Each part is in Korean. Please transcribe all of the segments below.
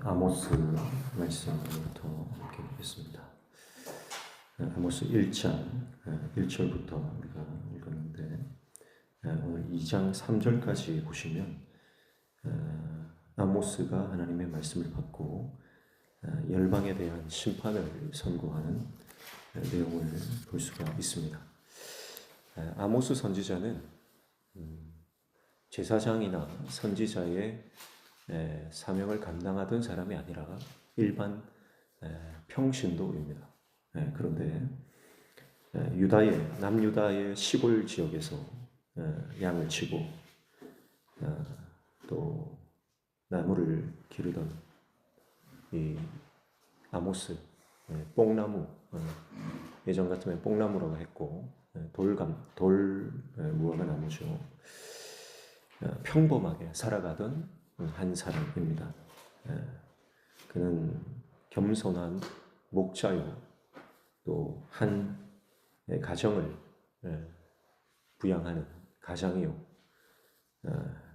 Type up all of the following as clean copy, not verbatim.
아모스 말씀부터 함께 보겠습니다. 아모스 1장 1절부터 우리가 읽었는데 오늘 2장 3절까지 보시면 아모스가 하나님의 말씀을 받고 열방에 대한 심판을 선고하는 내용을 볼 수가 있습니다. 아모스 선지자는 제사장이나 선지자의 사명을 감당하던 사람이 아니라 일반 평신도입니다. 그런데 남유다의 시골 지역에서 양을 치고 또 나무를 기르던 이 아모스, 뽕나무, 예전 같으면 뽕나무라고 했고 돌 무화과 나무죠. 평범하게 살아가던 한 사람입니다. 그는 겸손한 목자요, 또 한 가정을 부양하는 가장이요,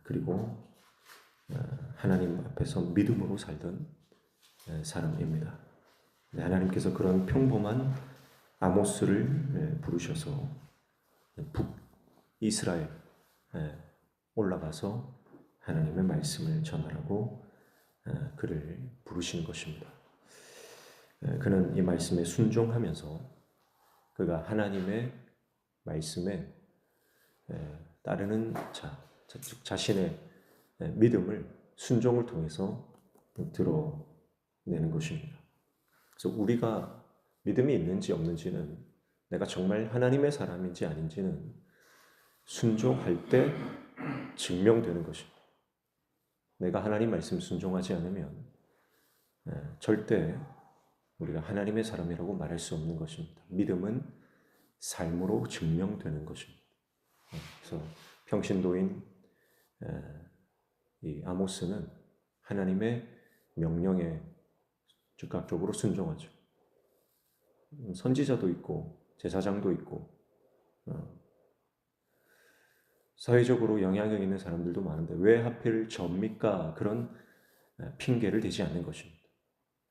그리고 하나님 앞에서 믿음으로 살던 사람입니다. 하나님께서 그런 평범한 아모스를 부르셔서 북이스라엘 올라가서 하나님의 말씀을 전하라고 그를 부르신 것입니다. 그는 이 말씀에 순종하면서 그가 하나님의 말씀에 따르는 즉 자신의 믿음을 순종을 통해서 드러내는 것입니다. 그래서 우리가 믿음이 있는지 없는지는, 내가 정말 하나님의 사람인지 아닌지는 순종할 때 증명되는 것입니다. 내가 하나님 말씀 순종하지 않으면 절대 우리가 하나님의 사람이라고 말할 수 없는 것입니다. 믿음은 삶으로 증명되는 것입니다. 그래서 평신도인 이 아모스는 하나님의 명령에 즉각적으로 순종하죠. 선지자도 있고 제사장도 있고 사회적으로 영향력 있는 사람들도 많은데 왜 하필 접니까? 그런 핑계를 대지 않는 것입니다.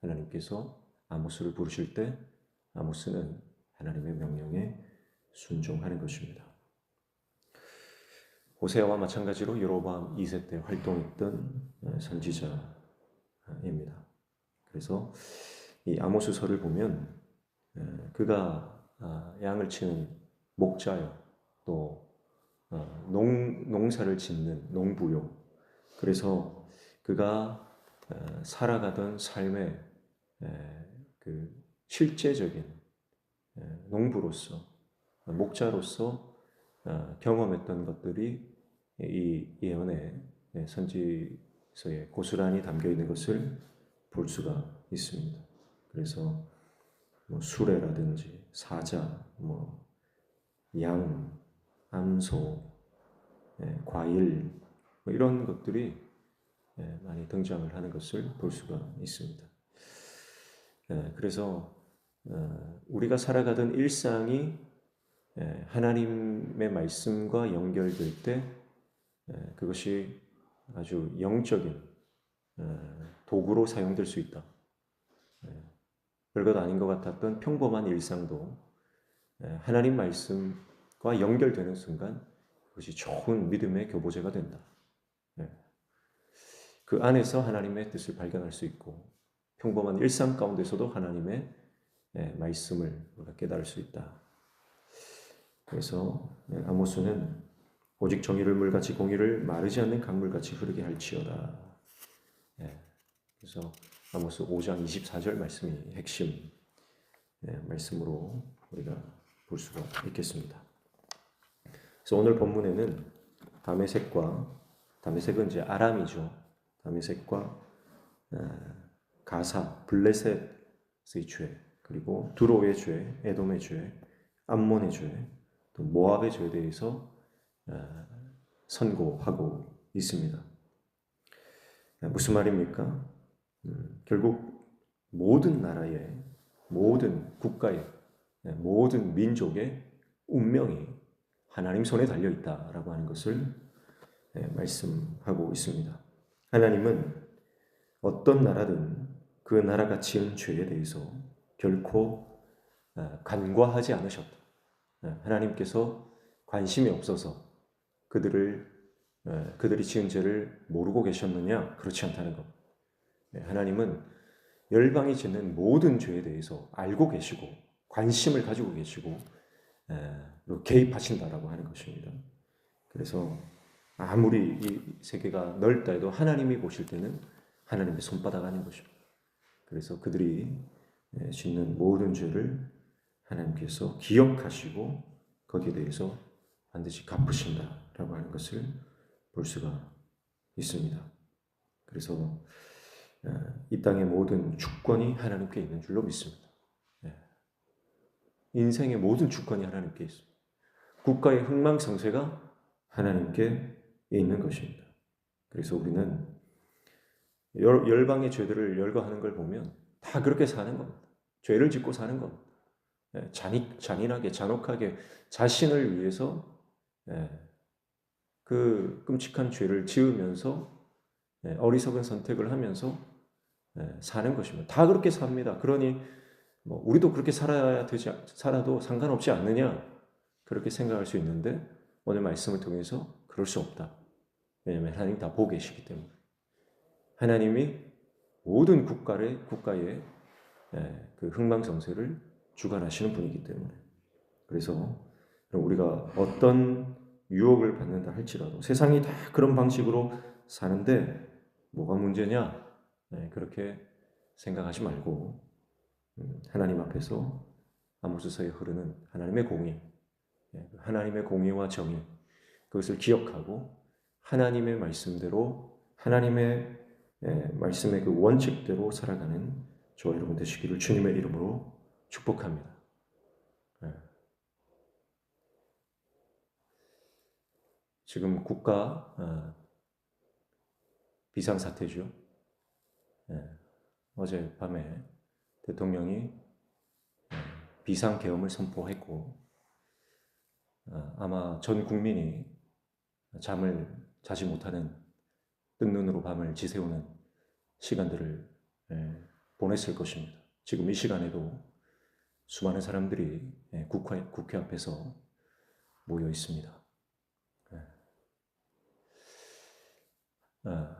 하나님께서 아모스를 부르실 때 아모스는 하나님의 명령에 순종하는 것입니다. 호세아와 마찬가지로 여로보암 2세 때 활동했던 선지자입니다. 그래서 이 아모스서를 보면 그가 양을 치는 목자요, 또 농사를 짓는 농부요. 그래서 그가 살아가던 삶의 그 실제적인 농부로서, 목자로서 경험했던 것들이 이 예언의 선지서에 고스란히 담겨 있는 것을 볼 수가 있습니다. 그래서 수레라든지 사자, 양, 암소, 과일 이런 것들이 많이 등장을 하는 것을 볼 수가 있습니다. 그래서 우리가 살아가던 일상이 하나님의 말씀과 연결될 때 그것이 아주 영적인 도구로 사용될 수 있다. 별것 아닌 것 같았던 평범한 일상도 하나님 말씀과 연결되는 순간 그것이 좋은 믿음의 교보제가 된다. 그 안에서 하나님의 뜻을 발견할 수 있고 평범한 일상 가운데서도 하나님의 말씀을 우리가 깨달을 수 있다. 그래서 아모스는 오직 정의를 물같이 공의를 마르지 않는 강물같이 흐르게 할지어다. 그래서 아모스 5장 24절 말씀이 핵심 말씀으로 우리가 볼 수가 있겠습니다. 그래서 오늘 본문에는 다메섹은 이제 아람이죠. 다메섹과 가사, 블레셋의 죄, 그리고 두로의 죄, 에돔의 죄, 암몬의 죄, 또 모압의 죄에 대해서 선고하고 있습니다. 무슨 말입니까? 결국 모든 나라의, 모든 국가의, 모든 민족의 운명이 하나님 손에 달려 있다라고 하는 것을 말씀하고 있습니다. 하나님은 어떤 나라든 그 나라가 지은 죄에 대해서 결코 간과하지 않으셨다. 하나님께서 관심이 없어서 그들이 지은 죄를 모르고 계셨느냐? 그렇지 않다는 것. 하나님은 열방이 짓는 모든 죄에 대해서 알고 계시고 관심을 가지고 계시고 개입하신다라고 하는 것입니다. 그래서 아무리 이 세계가 넓다 해도 하나님이 보실 때는 하나님의 손바닥 아닌 것입니다. 그래서 그들이 짓는 모든 죄를 하나님께서 기억하시고 거기에 대해서 반드시 갚으신다라고 하는 것을 볼 수가 있습니다. 그래서 이 땅의 모든 주권이 하나님께 있는 줄로 믿습니다. 인생의 모든 주권이 하나님께 있습니다. 국가의 흥망성쇠가 하나님께 있는 것입니다. 그래서 우리는 열방의 죄들을 열거하는 걸 보면 다 그렇게 사는 겁니다. 죄를 짓고 사는 겁니다. 잔인하게 잔혹하게 자신을 위해서 그 끔찍한 죄를 지으면서 어리석은 선택을 하면서 사는 것입니다. 다 그렇게 삽니다. 그러니 뭐 우리도 그렇게 살아도 상관없지 않느냐 그렇게 생각할 수 있는데 오늘 말씀을 통해서 그럴 수 없다. 왜냐하면 하나님 다 보고 계시기 때문에 하나님이 모든 국가의 그 흥망성쇠를 주관하시는 분이기 때문에 그래서 우리가 어떤 유혹을 받는다 할지라도 세상이 다 그런 방식으로 사는데 뭐가 문제냐 그렇게 생각하지 말고 하나님 앞에서 아모스서에 흐르는 하나님의 공의, 하나님의 공의와 정의 그것을 기억하고 하나님의 말씀대로 하나님의 말씀의 그 원칙대로 살아가는 저와 여러분 되시기를 주님의 이름으로 축복합니다. 지금 국가 비상사태죠. 어젯밤에 대통령이 비상계엄을 선포했고 아마 전 국민이 잠을 자지 못하는 뜬 눈으로 밤을 지새우는 시간들을 보냈을 것입니다. 지금 이 시간에도 수많은 사람들이 국회 앞에서 모여 있습니다.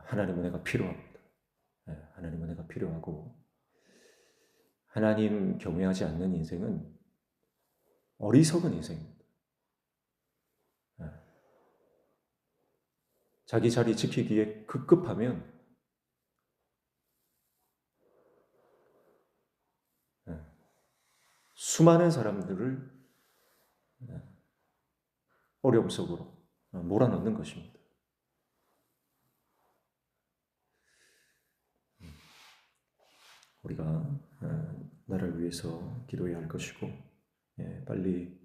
하나님 은혜가 필요합니다. 하나님 은혜가 필요하고 하나님 경외하지 않는 인생은 어리석은 인생입니다. 자기 자리 지키기에 급급하면 수많은 사람들을 어려움 속으로 몰아넣는 것입니다. 우리가 나라를 위해서 기도해야 할 것이고 빨리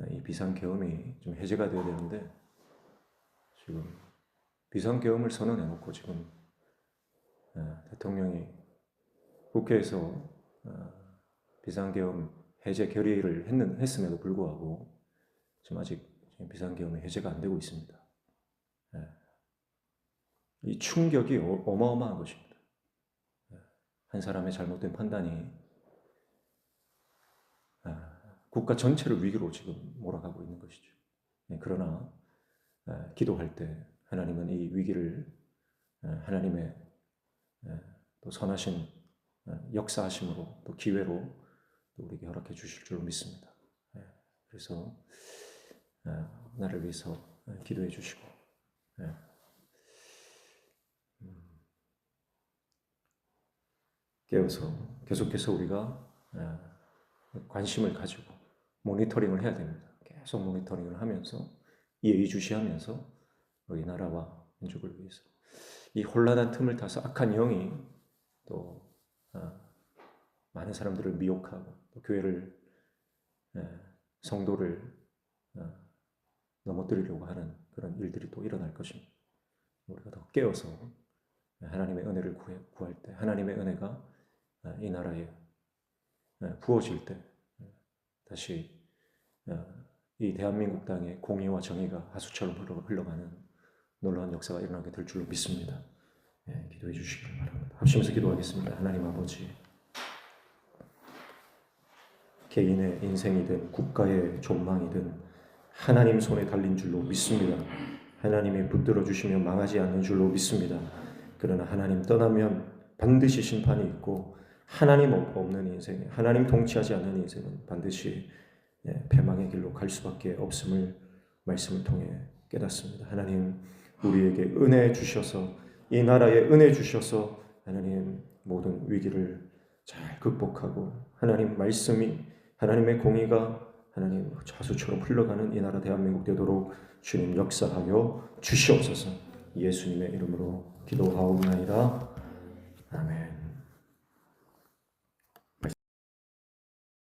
이 비상계엄이 좀 해제가 되어야 되는데 지금 비상계엄을 선언해놓고 지금 대통령이 국회에서 비상계엄 해제 결의를 했음에도 불구하고 지금 아직 비상계엄이 해제가 안 되고 있습니다. 이 충격이 어마어마한 것입니다. 한 사람의 잘못된 판단이 국가 전체를 위기로 지금 몰아가고 있는 것이죠. 그러나 기도할 때 하나님은 이 위기를 하나님의 또 선하신 역사하심으로 또 기회로 또 우리에게 허락해 주실 줄로 믿습니다. 그래서 나를 위해서 기도해 주시고 깨어서 계속해서 우리가 관심을 가지고 모니터링을 해야 됩니다. 계속 모니터링을 하면서 예의주시하면서 우리 나라와 민족을 위해서 이 혼란한 틈을 타서 악한 영이 또 많은 사람들을 미혹하고 또 교회를 성도를 넘어뜨리려고 하는 그런 일들이 또 일어날 것입니다. 우리가 더 깨어서 하나님의 은혜를 구할 때 하나님의 은혜가 이 나라에 부어질 때 다시 이 대한민국 땅의 공의와 정의가 하수처럼 흘러가는 놀라운 역사가 일어나게 될 줄로 믿습니다. 기도해 주시길 바랍니다. 합심해서 기도하겠습니다. 하나님 아버지, 개인의 인생이든 국가의 전망이든 하나님 손에 달린 줄로 믿습니다. 하나님이 붙들어 주시면 망하지 않는 줄로 믿습니다. 그러나 하나님 떠나면 반드시 심판이 있고 하나님 없는 인생, 하나님 통치하지 않는 인생은 반드시 패망의 길로 갈 수밖에 없음을 말씀을 통해 깨닫습니다. 하나님 우리에게 은혜 주셔서 이 나라에 은혜 주셔서 하나님 모든 위기를 잘 극복하고 하나님 말씀이 하나님의 공의가 하나님 자수처럼 흘러가는 이 나라 대한민국 되도록 주님 역사하여 주시옵소서. 예수님의 이름으로 기도하옵나이다. 아멘.